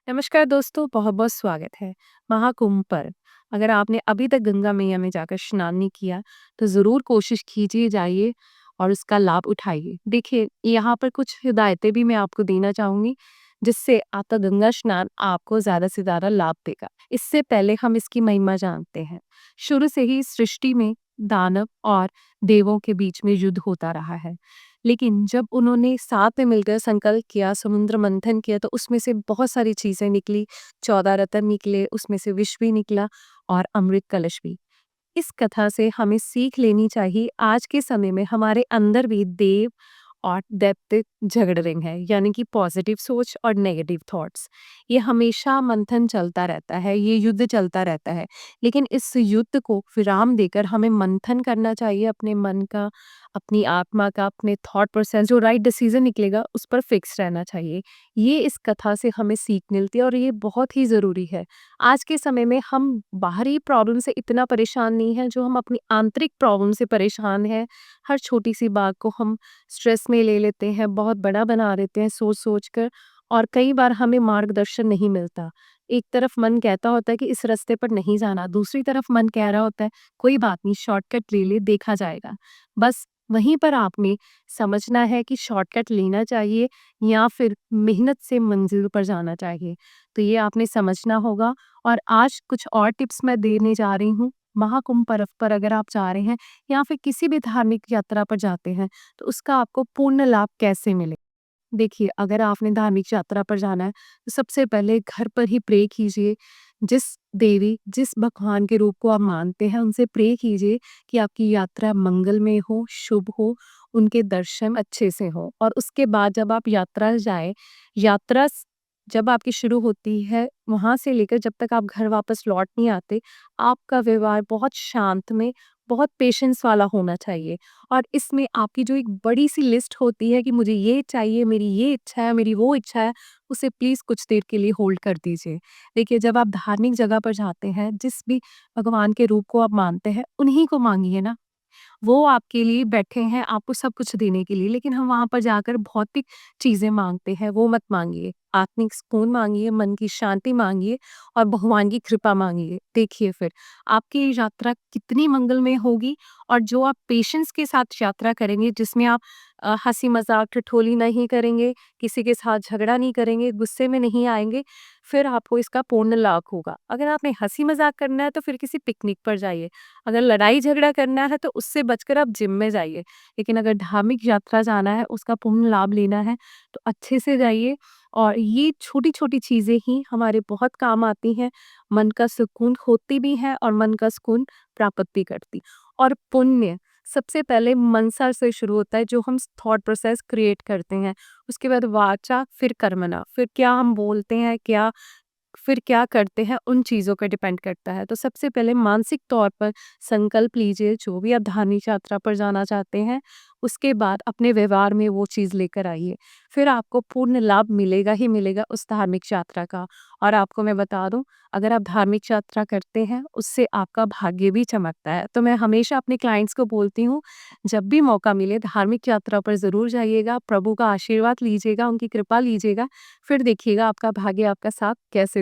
नमस्कार दोस्तों, बहुत-बहुत स्वागत है महाकुंभ पर। अगर आपने अभी तक गंगा मैया में जाकर स्नान नहीं किया, तो ज़रूर कोशिश कीजिए जाइए और उसका लाभ उठाइए। देखिए, यहाँ पर कुछ हिदायतें भी मैं आपको देना चाहूँगी, जिससे आपका गंगा स्नान आपको ज़्यादा से ज़्यादा लाभ देगा। इससे पहले हम इसकी महिमा जानते हैं। शुरू से ही सृष्टि में दानव और देवों के बीच में युद्ध होता रहा है। लेकिन जब उन्होंने साथ में मिलकर संकल्प किया, समुद्र मंथन किया, तो उसमें से बहुत सारी चीज़ें निकली, 14 रत्न निकले, उसमें से विष भी निकला और अमृत कलश भी। इस कथा से हमें सीख लेनी चाहिए, आज के समय में हमारे अंदर भी देव और दैत्य झगड़ रहे हैं, यानी कि पॉजिटिव सोच और नेगेटिव थॉट्स। ये हमेशा मंथन चलता रहता है, ये युद्ध चलता रहता है। लेकिन इस युद्ध को विराम देकर हमें मंथन करना चाहिए अपने मन का, अपनी आत्मा का, अपने थॉट प्रोसेस, जो राइट डिसीजन निकलेगा उस पर फिक्स रहना चाहिए। ये इस कथा से हमें सीख मिलती है और ये बहुत ही ज़रूरी है। आज के समय में हम बाहरी प्रॉब्लम से इतना परेशान नहीं हैं, जो हम अपनी आंतरिक प्रॉब्लम से परेशान हैं। हर छोटी-सी बात को हम स्ट्रेस में ले लेते हैं, बहुत बड़ा बना देते हैं सोच-सोच कर, और कई बार हमें मार्गदर्शन नहीं मिलता। एक तरफ मन कहता होता है कि इस रास्ते पर नहीं जाना, दूसरी तरफ मन कह रहा होता है कोई बात नहीं, शॉर्टकट ले ले, देखा जाएगा। बस वहीं पर आपने समझना है कि शॉर्टकट लेना चाहिए या फिर मेहनत से मंजिल पर जाना चाहिए। तो ये आपने समझना होगा। और आज कुछ और टिप्स मैं देने जा रही हूँ। महाकुंभ पर्व पर अगर आप जा रहे हैं या फिर किसी भी धार्मिक यात्रा पर जाते हैं, तो उसका आपको पूर्ण लाभ कैसे मिले? देखिए, अगर आपने धार्मिक यात्रा पर जाना है, तो सबसे पहले घर पर ही प्रे कीजिए। जिस देवी, जिस भगवान के रूप को आप मानते हैं, उनसे प्रे कीजिए कि आपकी यात्रा मंगलमय हो, शुभ हो, उनके दर्शन अच्छे से हों। और उसके बाद जब आप यात्रा जाएँ, यात्रा स जब आपकी शुरू होती है, वहाँ से लेकर जब तक आप घर वापस लौट नहीं आते, आपका व्यवहार बहुत शांतमय, बहुत पेशेंस वाला होना चाहिए। और इसमें आपकी जो एक बड़ी-सी लिस्ट होती है कि मुझे ये चाहिए, मेरी ये इच्छा है, मेरी वो इच्छा है, उसे प्लीज़ कुछ देर के लिए होल्ड कर दीजिए। देखिए, जब आप धार्मिक जगह पर जाते हैं, जिस भी भगवान के रूप को आप मानते हैं, उन्हीं को माँगिए ना। वो आपके लिए बैठे हैं आपको सब कुछ देने के लिए, लेकिन हम वहाँ पर जाकर भौतिक चीज़ें माँगते हैं, वो मत माँगिए। आत्मिक सुकून माँगिए, मन की शांति माँगिए और भगवान की कृपा माँगिए। देखिए फिर आपकी यात्रा कितनी मंगलमय होगी। और जो आप पेशेंस के साथ यात्रा करेंगे, जिसमें आप हँसी-मज़ाक, ठिठोली नहीं करेंगे, किसी के साथ झगड़ा नहीं करेंगे, गुस्से में नहीं आएँगे, फिर आपको इसका पूर्ण लाभ होगा। अगर आपने हँसी-मज़ाक करना है, तो फिर किसी पिकनिक पर जाइए। अगर लड़ाई झगड़ा करना है, तो उससे बचकर आप जिम में जाइए। लेकिन अगर धार्मिक यात्रा जाना है, उसका पूर्ण लाभ लेना है, तो अच्छे से जाइए। और ये छोटी-छोटी चीज़ें ही हमारे बहुत काम आती हैं। मन का सुकून खोती भी हैं और मन का सुकून प्राप्त भी करती। और पुण्य सबसे पहले मनसा से शुरू होता है, जो हम थॉट प्रोसेस क्रिएट करते हैं। उसके बाद वाचा, फिर कर्मणा, फिर क्या हम बोलते हैं, फिर क्या करते हैं, उन चीज़ों पे डिपेंड करता है। तो सबसे पहले मानसिक तौर पर संकल्प लीजिए, जो भी आप धार्मिक यात्रा पर जाना चाहते हैं, उसके बाद अपने व्यवहार में वो चीज़ लेकर आइए। फिर आपको पूर्ण लाभ मिलेगा ही मिलेगा उस धार्मिक यात्रा का। और आपको मैं बता दूँ, अगर आप धार्मिक यात्रा करते हैं, उससे आपका भाग्य भी चमकता है। तो मैं हमेशा अपने क्लाइंट्स को बोलती हूँ, जब भी मौका मिले धार्मिक यात्रा पर ज़रूर जाइएगा, प्रभु का आशीर्वाद लीजिएगा, उनकी कृपा लीजिएगा, फिर देखिएगा आपका भाग्य आपका साथ कैसे